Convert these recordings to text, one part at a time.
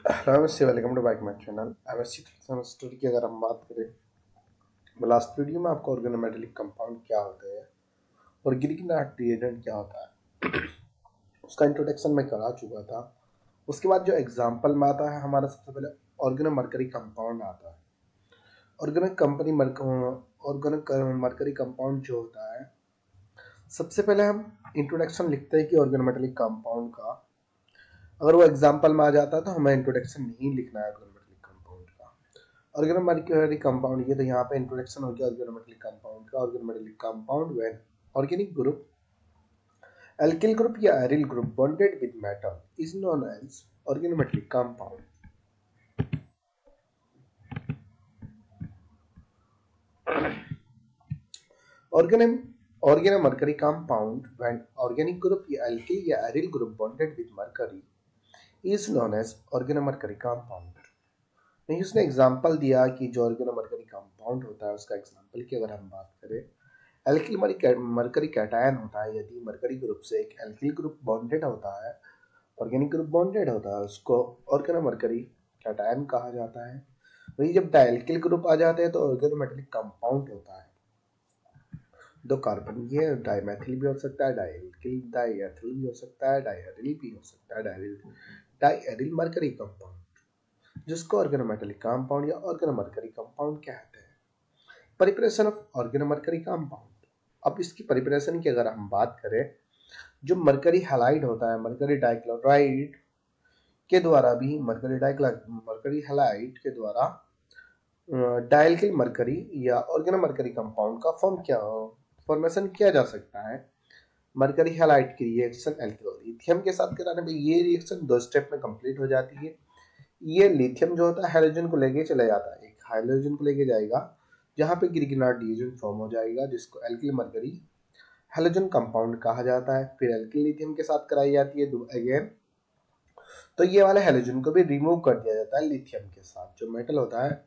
नमस्ते, welcome to back my channel MSc semester की अगर हम बात करें, लास्ट वीडियो में आपको ऑर्गेनोमेटेलिक कंपाउंड क्या होते हैं और ग्रीक रिएजेंट क्या होता है उसका इंट्रोडक्शन मैं करा चुका था। उसके बाद जो एग्जांपल में आता है हमारा सबसे पहले ऑर्गेनोमर्करी कंपाउंड आता है। ऑर्गेनोमर्करी कंपाउंड जो होता है, सबसे पहले हम इंट्रोडक्शन लिखते हैं कि ऑर्गेनोमेटेलिक कंपाउंड का। अगर वो एग्जांपल में आ जाता है तो हमें इंट्रोडक्शन नहीं लिखना है ऑर्गेनोमेटेलिक कंपाउंड का। ऑर्गेनोमेटेलिक कंपाउंड, ये तो यहाँ पे इंट्रोडक्शन हो गया ऑर्गेनोमेटेलिक कंपाउंड का। Organometallic compound when organic group, alkyl group या aryl group bonded with metal is known as organometallic compound. Organomercury compound when organic group या एल्किल या aryl group bonded with mercury is known as organomercury compound. नहीं, उसने example दिया कि जो organomercury compound होता है उसका एग्जाम्पल की अगर हम बात करें, एल्किल मरकरी कैटायन होता है। यदि मरकरी ग्रुप से एक एल्किल ग्रुप बॉन्डेड होता है, ऑर्गेनिक ग्रुप बॉन्डेड होता है, उसको ऑर्गेनोमर्करी कैटायन कहा जाता है। वही जब डायल्किल ग्रुप आ जाते हैं तो ऑर्गेनोमेटेलिक कंपाउंड होता है। दो कार्बन, ये डाइमेथिल भी हो सकता है, डायल्किल डाइएथिल भी हो सकता है, डायरिल भी हो सकता है, डायरिल मरकरी कंपाउंड, जिसको ऑर्गेनोमेटेलिक कंपाउंड या ऑर्गेनोमर्करी कंपाउंड कहते हैं। परिप्रेशन ऑफ ऑर्गेनोमर्करी कंपाउंड। अब इसकी परिप्रेशन की अगर हम बात करें, जो मरकरी हैलाइड होता है, मरकरी डाइक्लोराइड के द्वारा भी, मरकरी हैलाइड के द्वारा डायल्किल मरकरी या ऑर्गेनोमर्करी कंपाउंड का फॉर्मेशन किया जा सकता है। मरकरी हैलाइड की रिएक्शन एल्किल लिथियम के साथ कराने पे ये रिएक्शन 2 स्टेप में कंप्लीट हो जाती है। ये लिथियम जो होता है हाइड्रोजन को लेके चला जाता है, एक हाइड्रोजन को लेके जाएगा जहाँ पे ग्रिगनार्ड रिएजेंट फॉर्म हो जाएगा, जिसको एल्किल मरकरी हैलोजन कंपाउंड कहा जाता है। फिर एल्किल लिथियम के साथ कराई जाती है अगेन, तो ये वाले हैलोजन को भी रिमूव कर दिया जाता है लिथियम के साथ। जो मेटल होता है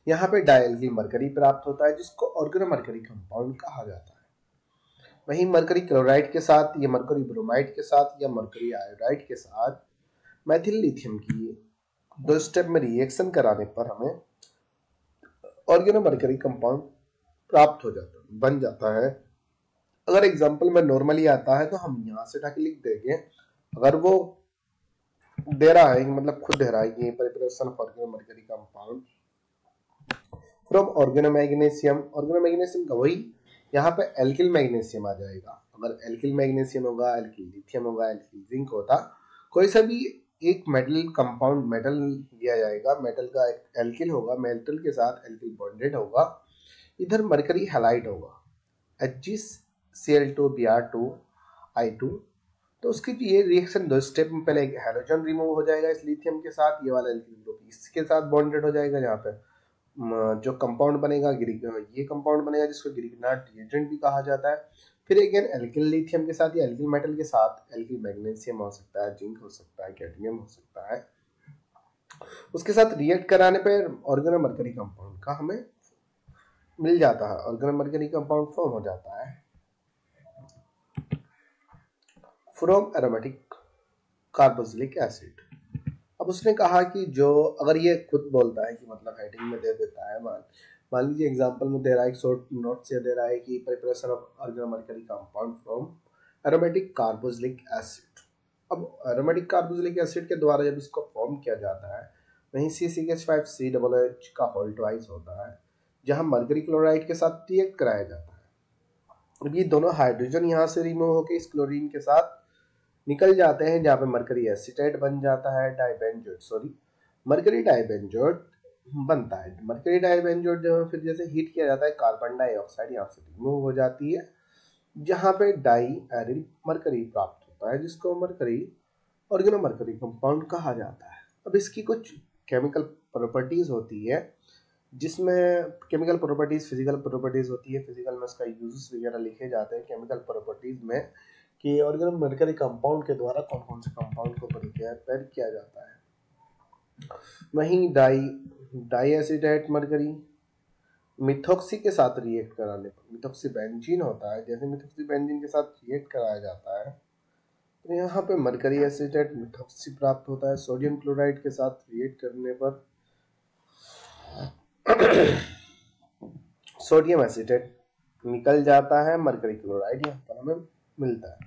यहाँ पे डायल्किल मरकरी प्राप्त होता है, जिसको ऑर्गेनोमर्करी कंपाउंड कहा जाता है। वहीं मरकरी क्लोराइड के साथ या मरकरी ब्रोमाइड के साथ या मरकरी आयोडाइड के साथ मैथिल लिथियम की 2 स्टेप में रिएक्शन कराने पर हमें ऑर्गेनोमर्करी कंपाउंड प्राप्त हो जाता है, बन जाता है। अगर एग्जांपल में नॉर्मली आता है तो हम यहाँ से उठा के लिख देंगे। अगर वो दे रहा है, मतलब खुद दे रहा है कि preparation of organomercury compound from ऑर्गेनोमैग्नीशियम, ऑर्गेनोमैग्नीशियम का वही यहाँ पे एल्किल मैग्नीशियम आ जाएगा। अगर एल्किल मैग्नीशियम होगा, एल्किल लिथियम होगा, एल्किल जिंक होता, कोई सा भी एक मेटल कंपाउंड मेटल लिया जाएगा, मेटल का एल्किल होगा, मेटल के साथ एल्किल बॉन्डेड होगा, इधर मरकरी हैलाइड होगा HgCl2Br2I2, तो उसकी ये रिएक्शन 2 स्टेप में, पहले एक हैलोजन रिमूव हो जाएगा इस लिथियम के साथ, ये वाला एल्किल ग्रुप इसके साथ बॉन्डेड हो जाएगा, जहाँ पे जो कंपाउंड बनेगा ये कंपाउंड बनेगा जिसको ग्रिगनार्ड रिएजेंट भी कहा जाता है। फिर अगेन एल्किल लिथियम के साथ या एल्किल मेटल के साथ एल्किल मैग्नीशियम हो सकता है, जिंक हो सकता है, कैडमियम हो सकता है, उसके साथ रिएक्ट कराने पर ऑर्गेनोमर्करी कंपाउंड का हमें मिल जाता है, ऑर्गेनोमर्करी कंपाउंड फॉर्म हो जाता है फ्रॉम एरोमेटिक कार्बोक्सिलिक एसिड। अब उसने कहा कि जो, अगर ये खुद बोलता है कि मतलब हेडिंग में दे देता है, मान लीजिए एग्जांपल में दे रहा है, एक शॉर्ट नोट से दे रहा है कि preparation of organomercury compound from aromatic carboxylic acid. अब एरोमेटिक कार्बोक्सिलिक एसिड के द्वारा जब इसको फॉर्म किया जाता है, वहीं CH5COOH का होल ट्वाइस होता है, जहां मरकरी क्लोराइड के साथ रिएक्ट कराया जाता है। अब ये दोनों हाइड्रोजन यहाँ से रिमूव होकर इस क्लोरीन के साथ निकल जाते हैं, जहाँ पे मरकरी एसीटेट बन जाता है, मरकरी डाइबेंजोएट बनता है। मरकरी डाइबेंजोएट जो फिर जैसे हीट किया जाता है, कार्बन डाइऑक्साइड यहाँ से रिमूव हो जाती है, जहाँ पे डाई एरिल मरकरी प्राप्त होता है, जिसको मरकरी ऑर्गेनोमर्करी कंपाउंड कहा जाता है। अब इसकी कुछ केमिकल प्रॉपर्टीज होती है, जिसमें केमिकल प्रॉपर्टीज, फिजिकल प्रॉपर्टीज होती है। फिजिकल में उसका यूजेस वगैरह लिखे जाते हैं, केमिकल प्रॉपर्टीज में कि ऑर्गेनोमर्करी कंपाउंड के द्वारा कौन कौन से कंपाउंड को प्रिपेयर किया जाता है। वहीं डाई एसिडेट मरकरी मिथॉक्सी के साथ रिएक्ट कराने पर, मिथॉक्सी बेंजीन होता है, जैसे मिथॉक्सी बेंजीन के साथ रिएक्ट कराया जाता है तो यहाँ पे मरकरी एसीटेट मिथॉक्सी प्राप्त होता है सोडियम क्लोराइड के साथ रिएक्ट करने पर सोडियम एसीटेट निकल जाता है, मरकरी क्लोराइड यहाँ पर हमें मिलता है।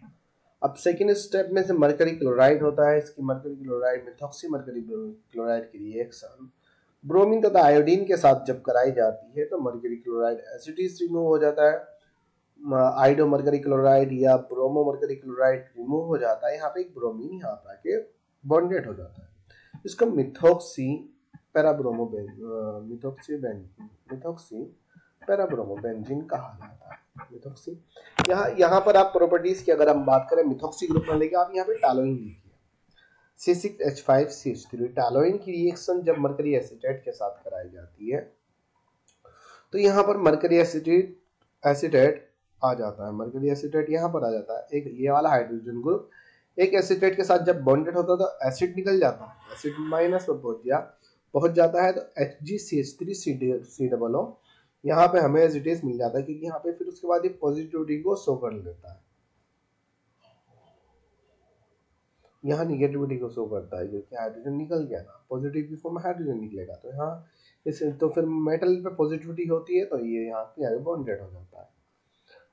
अब सेकेंड स्टेप में से मरकरी क्लोराइड होता है, इसकी mercury chloride methoxy mercury chloride की रिएक्शन ब्रोमीन तथा आयोडीन के साथ जब कराई जाती है तो मरकरी क्लोराइड एसिडीज रिमूव हो जाता है, आइडो मरकरी क्लोराइड या ब्रोमो मरकरी क्लोराइड रिमूव हो जाता है। यहाँ पे एक ब्रोमीन यहाँ पर आके बॉन्डेड हो जाता है, इसको मिथॉक्सी पैराब्रोमो मिथॉक्सी पैराब्रोमो बेंजीन कहा जाता है। मिथॉक्सी यहाँ पर आप प्रॉपर्टीज की अगर हम बात करें मिथॉक्सी ग्रुप में लेके आप यहाँ पे टालोइन लिखिए C6H5CH3 टालोइन की रिएक्शन जब मरकरी एसीटेट के साथ कराई जाती है तो यहाँ पर मरकरी एसीटेट आ जाता है, मरकरी एसीटेट यहाँ पर आ जाता है। एक ये वाला हाइड्रोजन ग्रुप एक एसीटेट के साथ जब बॉन्डेड होता है तो एसिड निकल जाता है, एसिड माइनस पर पहुंच जाता है तो HgCH3COO यहाँ पे हमें एज इट इज मिल जाता है, क्योंकि यहाँ पे फिर उसके बाद ये पॉजिटिविटी को शो कर लेता है, यहाँ निगेटिविटी को शो करता है क्योंकि हाइड्रोजन निकल गया ना, पॉजिटिव की फॉर्म में हाइड्रोजन निकलेगा तो यहाँ इसे तो फिर मेटल पे पॉजिटिविटी होती है तो ये यहाँ पे आगे बॉन्डेड हो जाता है।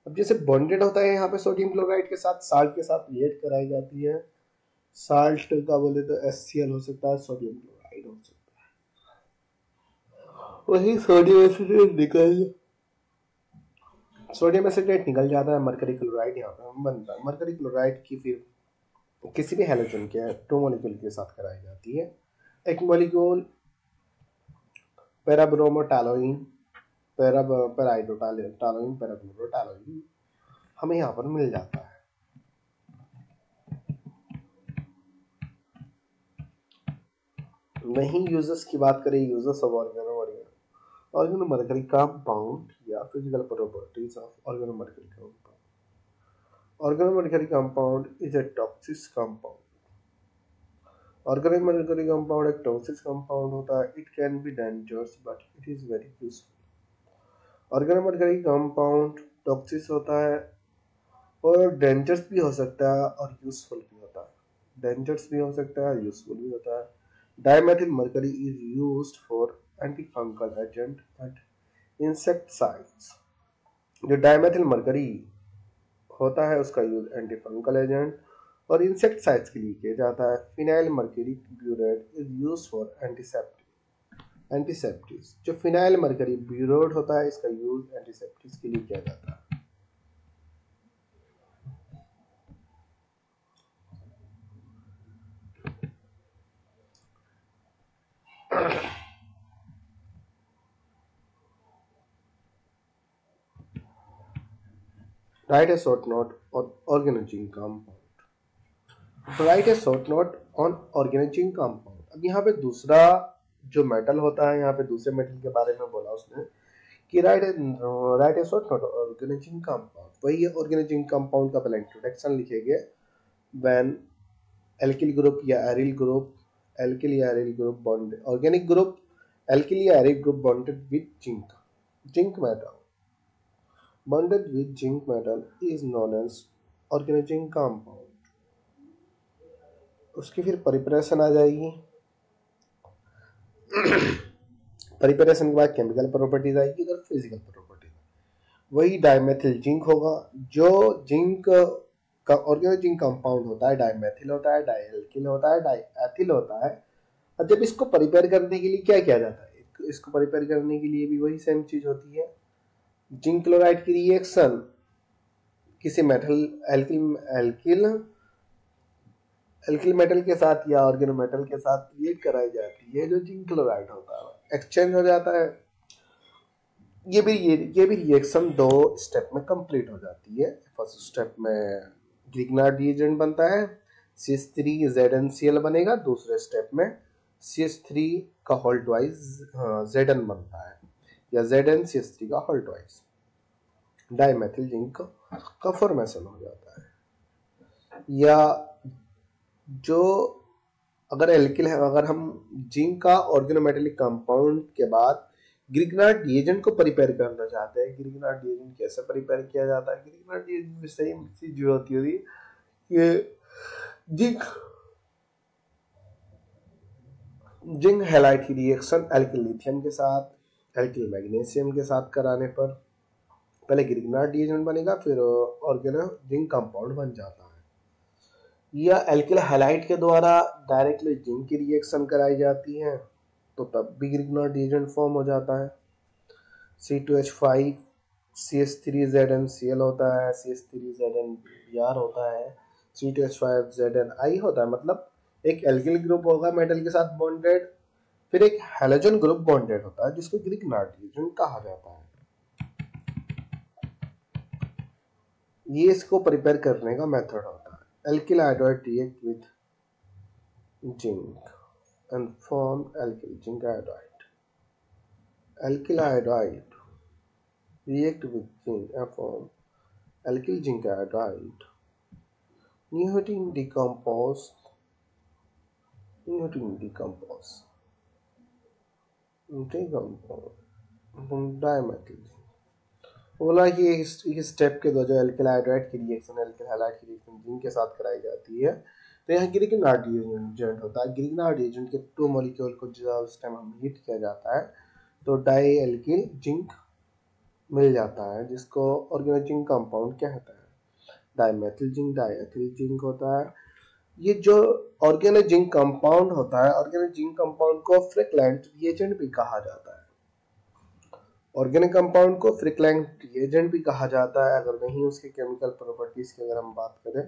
अब जैसे बॉन्डेड होता है यहाँ पे सोडियम क्लोराइड के साथ साल्ट के साथ रिएक्ट कराई जाती है, साल्ट का बोले तो HCl हो सकता है, सोडियम क्लोराइड हो सकता है, वही सोडियम एसिटेट निकल जाता है, मरकरी क्लोराइड यहाँ पे बनता है। मरकरी क्लोराइड की फिर किसी भी हैलोजन के 2 मॉलिक्यूल के साथ कराई जाती है, एक मॉलिक्यूल पैराब्रोमोटालोइन पैराइडोटालोइन पैराब्रोमोटालोइन हमें यहाँ पर मिल जाता है। नहीं यूजेस की बात करें, यूजेस ऑफ ऑर्गेनोमर्करी कंपाउंड या physical properties of organomercury compound. Organomercury compound is a toxic compound. Organomercury compound एक toxic compound होता है, it can be dangerous but it is very useful. Organomercury compound toxic होता है और dangerous भी हो सकता है और useful भी होता है, dangerous भी हो सकता है useful भी होता है। Dimethyl mercury is used for antifungal agent and insecticides. जो dimethyl mercury होता है उसका यूज एंटी फंगल एजेंट और इंसेक्टिसाइड्स के लिए किया जाता है। Phenyl mercury burette is used for antiseptics. जो फिनाइल मर्क्यूरी ब्यूरेट होता है इसका यूज एंटीसेप्टिक्स के लिए किया जाता है। Write a short note on organizing compound. Write a short note on organizing compound. अब यहाँ पे दूसरा जो मेटल होता है, यहाँ पे दूसरे मेटल के बारे में बोला उसने कि write a short note organizing compound. वही ऑर्गेनाइजिंग कंपाउंड का पहले इंट्रोडक्शन लिखेंगे। व्हेन एल्किल ग्रुप या एरिल ग्रुप, एल्किल या aryl group bond, organic group alkyl या aryl group bonded with zinc metal, bonded with zinc metal is known as organizing compound। उसकी फिर परिप्रेशन आ जाएगी, परिप्रेशन के बाद केमिकल प्रॉपर्टीज आएगी और फिजिकल प्रॉपर्टीज। वही डाइमेथिल जिंक होगा, जो जिंक का ऑर्गेनाइजिंग कंपाउंड होता है, डाइमेथिल होता है, डाइएल्किल होता है, डाइएथिल होता है। और जब इसको प्रिपेयर करने के लिए क्या किया जाता है, इसको प्रिपेयर करने के लिए भी वही सेम चीज होती है, जिंक क्लोराइड की रिएक्शन किसी मेटल एल्किल मेटल के साथ या ऑर्गेनो मेटल के साथ रिएक्ट कराई जाती है, जो जिंक क्लोराइड होता है एक्सचेंज हो जाता है। ये भी रिएक्शन 2 स्टेप में कंप्लीट हो जाती है। फर्स्ट स्टेप में ग्रिग्नार्ड रिएजेंट बनता है, CH3ZnCl बनेगा। दूसरे स्टेप में CH3 का होल ट्वाइस Zn बनता है या ZnCH3 का होल ट्वाइस डाइमेथिल जिंक का फॉर्मेशन हो जाता है। या जो अगर एल्किल है, अगर हम जिंक का ऑर्गेनोमेटेलिक कंपाउंड के बाद ग्रिग्नार्ड रिएजेंट को प्रिपेयर करना चाहते हैं, ग्रिग्नार्ड रिएजेंट कैसे प्रिपेयर किया जाता है, ग्रिग्नार्ड रिएजेंट में सेम चीज जो होती है कि जिंक जिंक हैलाइड की रिएक्शन एल्किल लिथियम के साथ एल्किल मैग्नीशियम के साथ कराने पर पहले ग्रिग्नार्ड रिएजेंट बनेगा, फिर ऑर्गेनो जिंक कंपाउंड बन जाता है। या एल्किल हैलाइड के द्वारा डायरेक्टली जिंक की रिएक्शन कराई जाती है तो तब भी ग्रिग्नार्ड रिएजेंट फॉर्म हो जाता है। C2H5 CH3ZnCl होता है, CH3ZnBr होता है, C2H5ZnI होता है। मतलब एक एल्किल ग्रुप होगा मेटल के साथ बॉन्डेड, फिर एक हैलोजन ग्रुप बॉन्डेड होता है जिसको ग्रिग्नार्ड रिएजेंट कहा जाता है। ये इसको प्रिपेयर करने का मेथड होता है। Alkyl iodide react with zinc and form alkyl zinc iodide. Alkyl iodide react with zinc and form alkyl zinc iodide. Neodymium decompose dimethyl. बोला कि इस स्टेप के दो जो एल्किल आयोडाइड की रिएक्शन एल्किल हैलाइड की रिएक्शन जिंक के साथ कराई जाती है तो यहाँ ग्रिग्नार्ड रिएजेंट होता है। ग्रिग्नार्ड रिएजेंट के 2 मॉलिक्यूल को जब उस टाइम हम हीट किया जाता है तो डाई एल्किल जिंक मिल जाता है जिसको ऑर्गेनो जिंक कंपाउंड कहता है। डाइमेथिल जिंक डाइएथिल जिंक होता है। ये जो ऑर्गेनो जिंक कंपाउंड होता है, ऑर्गेनो जिंक कंपाउंड को फ्रिक्वेंट रिएजेंट भी कहा जाता है। ऑर्गेनिक कंपाउंड को फ्रिक्वेंट रिएजेंट भी कहा जाता है अगर नहीं उसके केमिकल प्रॉपर्टीज की अगर हम बात करें।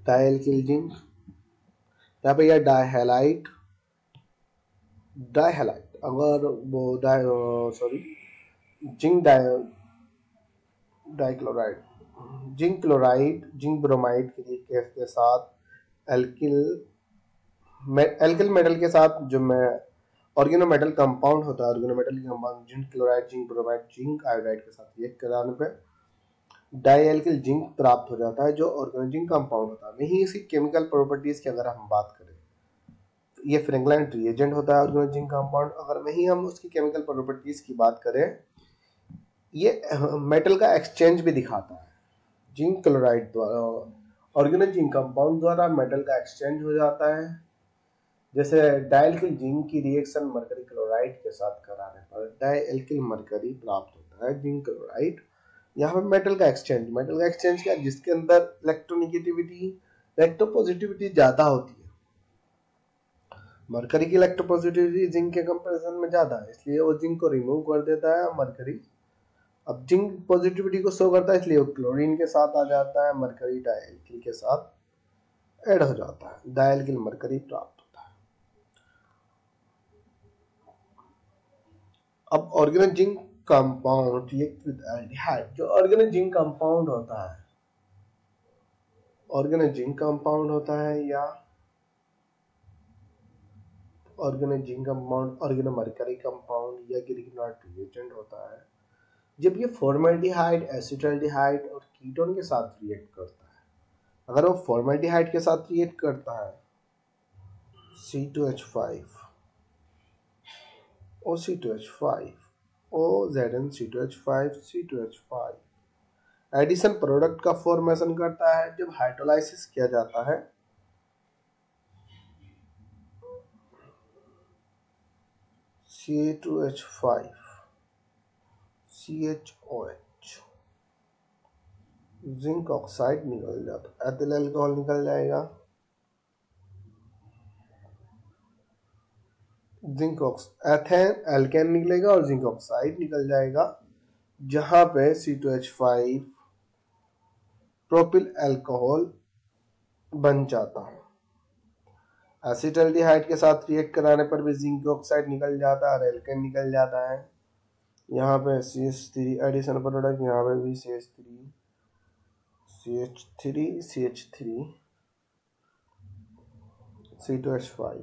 डाइएल्किल जिंक, यहाँ पे यह डाइहैलाइड अगर वो zinc dichloride zinc chloride zinc bromide के साथ एल्किल मेटल के साथ जो ऑर्गेनो मेटल कंपाउंड होता है, organo metal compound zinc chloride zinc bromide zinc iodide के साथ रिएक्ट कराने पे डाइएल्किल जिंक प्राप्त हो जाता है जो ऑर्गेनो जिंक कंपाउंड होता है। वहीं इसकी केमिकल प्रॉपर्टीज की अगर हम बात करें, ये फ्रैंकलाइन रिएजेंट होता है ऑर्गेनो जिंक कंपाउंड। अगर वहीं हम उसकी केमिकल प्रॉपर्टीज की बात करें, ये मेटल का एक्सचेंज भी दिखाता है। जिंक क्लोराइड द्वारा ऑर्गेनो जिंक कंपाउंड द्वारा मेटल का एक्सचेंज हो जाता है। जैसे डाइएल्किल जिंक की रिएक्शन मरकरी क्लोराइड के साथ कराने पर डाइएल्किल मरकरी प्राप्त होता है जिंक क्लोराइड। यहाँ पे मेटल का एक्सचेंज क्या, जिसके अंदर इलेक्ट्रोनिगेटिविटी इलेक्ट्रोपॉजिटिविटी ज्यादा होती है। मरकरी की इलेक्ट्रोपॉजिटिविटी जिंक के कंपैरिजन में ज्यादा है, इसलिए वो जिंक को रिमूव कर देता है मरकरी। अब जिंक पॉजिटिविटी को शो करता है इसलिए वो क्लोरीन के साथ आ जाता है, मरकरी डाइएल्किल के साथ ऐड हो जाता है, डाइएल्किल मरकरी प्राप्त होता है। अब organo zinc compound react with aldehyde. जो ऑर्गेनो जिंक कंपाउंड होता है, ऑर्गेनो जिंक कंपाउंड होता है या organo zinc compound organo mercury compound या ग्रिग्नार्ड रिएजेंट होता है, जब ये फॉर्मल्डिहाइड एसिटाल्डिहाइड और कीटोन के साथ रिएक्ट करता है। अगर वो फॉर्मल्डिहाइड के साथ रिएक्ट करता है C2H5 OC2H5 OZnC2H5 C2H5 addition product का फॉर्मेशन करता है। जब हाइड्रोलाइसिस किया जाता है CA2H5 CHOH जिंक ऑक्साइड निकल जाता है, एथिल अल्कोहल निकल जाएगा, एथेन एल्केन निकलेगा और जिंक ऑक्साइड निकल जाएगा, जहां पे C2H5 प्रोपिल अल्कोहल बन जाता है। एसिटाल्डिहाइड के साथ रिएक्ट कराने पर भी जिंक ऑक्साइड निकल जाता है और एल्केन निकल जाता है। यहाँ पे CH3 एडिशन प्रोडक्ट, यहाँ पे भी CH3 C2H5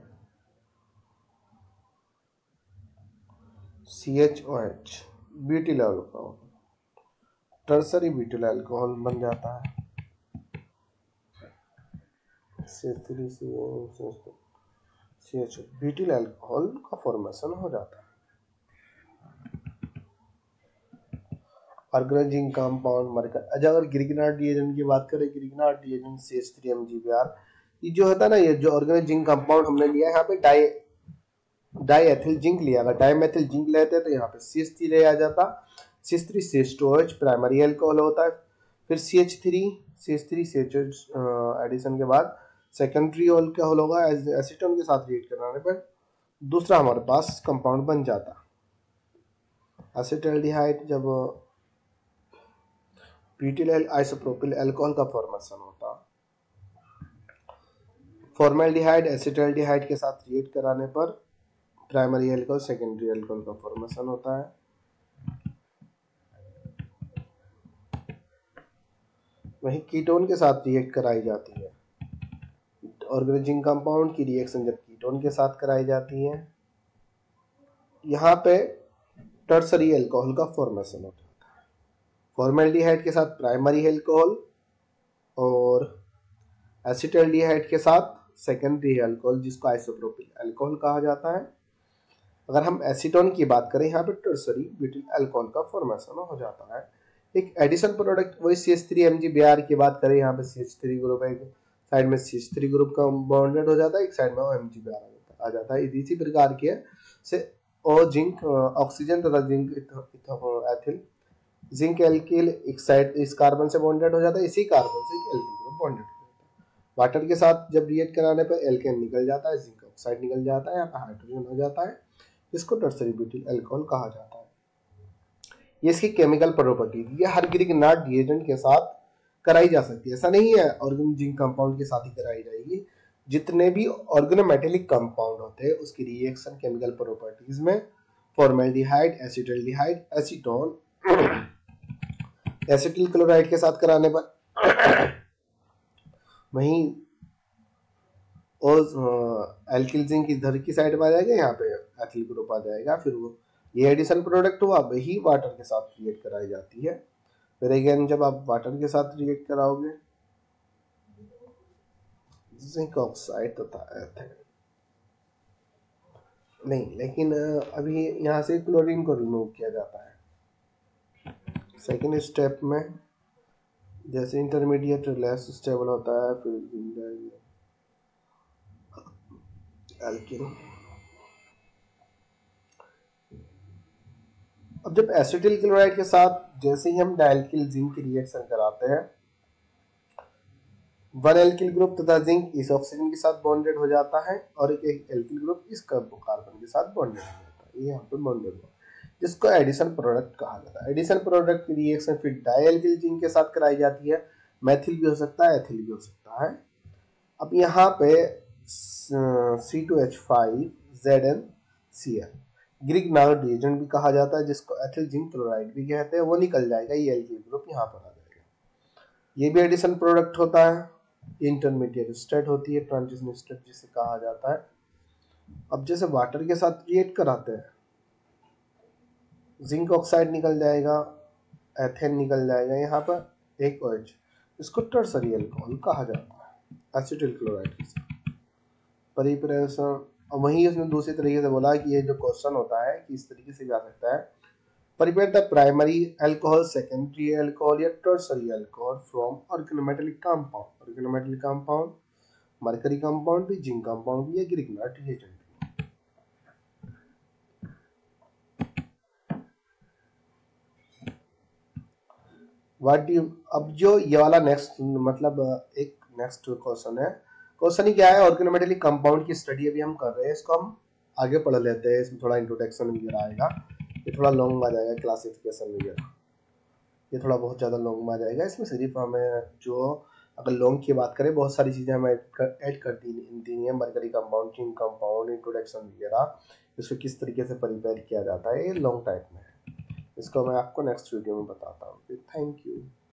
CHOH butyl alcohol tertiary butyl alcohol बन जाता है। CH ब्यूटिल अल्कोहल का फॉर्मेशन हो जाता है। ऑर्गेनिक जिंक कंपाउंड मरकर, अच्छा अगर ग्रिग्नार्ड रिएजेंट की बात करें, ग्रिग्नार्ड रिएजेंट CH3MgBr, ये जो होता है ना, ये जो ऑर्गेनिक जिंक कंपाउंड हमने लिया है यहाँ पे डाई एथिल जिंक लिया, अगर डाई मेथिल जिंक लेते हैं तो यहाँ पे CH3 आ जाता, CH3 CH2OH प्राइमरी अल्कोहल होता है, फिर CH3 CH3 एडिशन के बाद सेकेंडरी अल्कोहल होगा, एसीटोन के साथ रिएक्ट कराने पर दूसरा हमारे पास कंपाउंड बन जाता एसिटाल्डिहाइड। जब ब्यूटिल आइसोप्रोपिल अल्कोहल का फॉर्मेशन होता, फॉर्मेल्डिहाइड एसिटाल्डिहाइड के साथ रिएक्ट कराने पर प्राइमरी अल्कोहल सेकेंडरी अल्कोहल का फॉर्मेशन होता है। वही कीटोन के साथ रिएक्ट कराई जाती है, ऑर्गेनिक जिंक कंपाउंड की रिएक्शन जब कीटोन के साथ कराई जाती है, यहाँ पे टर्सरी अल्कोहल का फॉर्मेशन होता है, फॉर्मेल्डिहाइड के साथ प्राइमरी अल्कोहल और एसिटाल्डिहाइड के साथ सेकेंडरी अल्कोहल जिसको आइसोप्रोपिल अल्कोहल कहा जाता है। अगर हम एसीटोन की बात करें, यहाँ पे टर्सरी ब्यूटिल अल्कोहल का फॉर्मेशन हो जाता है। एक एडिशन प्रोडक्ट वही CH3MgBr की बात करें, यहाँ पे CH3 ग्रुप है, साइड में CH3 ग्रुप का बॉन्डेड हो जाता है, एक साइड में MgBr आ जाता है। इसी प्रकार के से ओ जिंक ऑक्सीजन तथा जिंक एथिल जिंक एल्किल एक साइड इस कार्बन से बॉन्डेड हो जाता है, इसी कार्बन से एल्किल ग्रुप बॉन्डेड हो जाता है। वाटर के साथ जब रिएक्ट कराने पर एल्केन निकल जाता है, जिंक ऑक्साइड निकल जाता है, यहाँ पे हाइड्रोजन हो जाता है, इसको टर्सरी ब्यूटिल अल्कोहल कहा जाता है। ये इसकी केमिकल प्रॉपर्टी, ये हर ग्रिग्नार्ड रिएजेंट के साथ कराई जा सकती है, ऐसा नहीं है ऑर्गेनिक जिंक कंपाउंड के साथ ही कराई जाएगी। जितने भी ऑर्गेनोमेटेलिक कंपाउंड होते हैं उसकी रिएक्शन केमिकल प्रॉपर्टीज में formaldehyde acetaldehyde acetone acetyl chloride के साथ कराने पर वहीं और एल्किल जिंक इधर की साइड में आ जाएगा, यहाँ पे एथिल ग्रुप आ जाएगा, फिर वो ये एडिशन प्रोडक्ट हुआ वही वाटर के साथ रिएक्ट कराई जाती है। फिर अगेन जब आप वाटर के साथ रिएक्ट कराओगे जिंक ऑक्साइड तथा एथिल नहीं, लेकिन अभी यहाँ से क्लोरीन को रिमूव किया जाता है सेकेंड स्टेप में, जैसे इंटरमीडिएट लेस स्टेबल होता है, फिर एल्किन। अब जब एसिटिल क्लोराइड के साथ जैसे ही हम डायल्किल जिंक की रिएक्शन कराते हैं, वन एल्किल ग्रुप तथा जिंक इस ऑक्सीजन के साथ बॉन्डेड हो जाता है और एक एल्किल ग्रुप इस कार्बन के साथ बॉन्डेड हो जाता है, ये यहाँ पे बॉन्डेड हुआ, जिसको एडिशन प्रोडक्ट कहा जाता है। एडिशन प्रोडक्ट की रिएक्शन फिर डायल्किल जिंक के साथ कराई जाती है, मैथिल भी हो सकता है, एथिल भी हो सकता है। अब यहाँ पे C2H5ZnCl ग्रिग्नार्ड रिएजेंट भी कहा जाता है, जिसको एथिल जिंक क्लोराइड भी कहते हैं, वो निकल जाएगा, ये एल्किल ग्रुप यहाँ पर आ जाएगा। ये भी एडिशन प्रोडक्ट होता है, इंटरमीडिएट स्टेट होती है, ट्रांजिशन स्टेट जिसे कहा जाता है। अब जैसे वाटर के साथ रिएक्ट कराते हैं, जिंक ऑक्साइड निकल जाएगा, एथेन निकल जाएगा, यहाँ पर एक OH, इसको टर्सरी अल्कोहल कहा जाता है एसिटिल क्लोराइड के साथ परिप्रेषण। वहीं उसने दूसरी तरीके से बोला कि ये जो क्वेश्चन होता है कि इस तरीके से भी आ सकता है, prepare the primary alcohol secondary alcohol या tertiary alcohol from organometallic compound. Organometallic compound mercury compound भी, जिंक कंपाउंड भी या ग्रिग्नार्ड रिएजेंट। व्हाट डू, अब जो ये वाला नेक्स्ट मतलब एक नेक्स्ट क्वेश्चन है, क्वेश्चन ही क्या है, ऑर्गेनोमेटेलिक कंपाउंड की स्टडी अभी हम कर रहे हैं, इसको हम आगे पढ़ लेते हैं, इसमें थोड़ा इंट्रोडक्शन वगैरह आएगा, ये थोड़ा लॉन्ग आ जाएगा, क्लासिफिकेशन वगैरह ये थोड़ा बहुत ज़्यादा लॉन्ग में आ जाएगा। इसमें सिर्फ हमें जो अगर लॉन्ग की बात करें, बहुत सारी चीज़ें हमें ऐड कर दी है, mercury compound, zinc compound, introduction वगैरह, इसको किस तरीके से प्रिपेयर किया जाता है, ये लॉन्ग टाइप में है, इसको मैं आपको नेक्स्ट वीडियो में बताता हूँ। Thank you.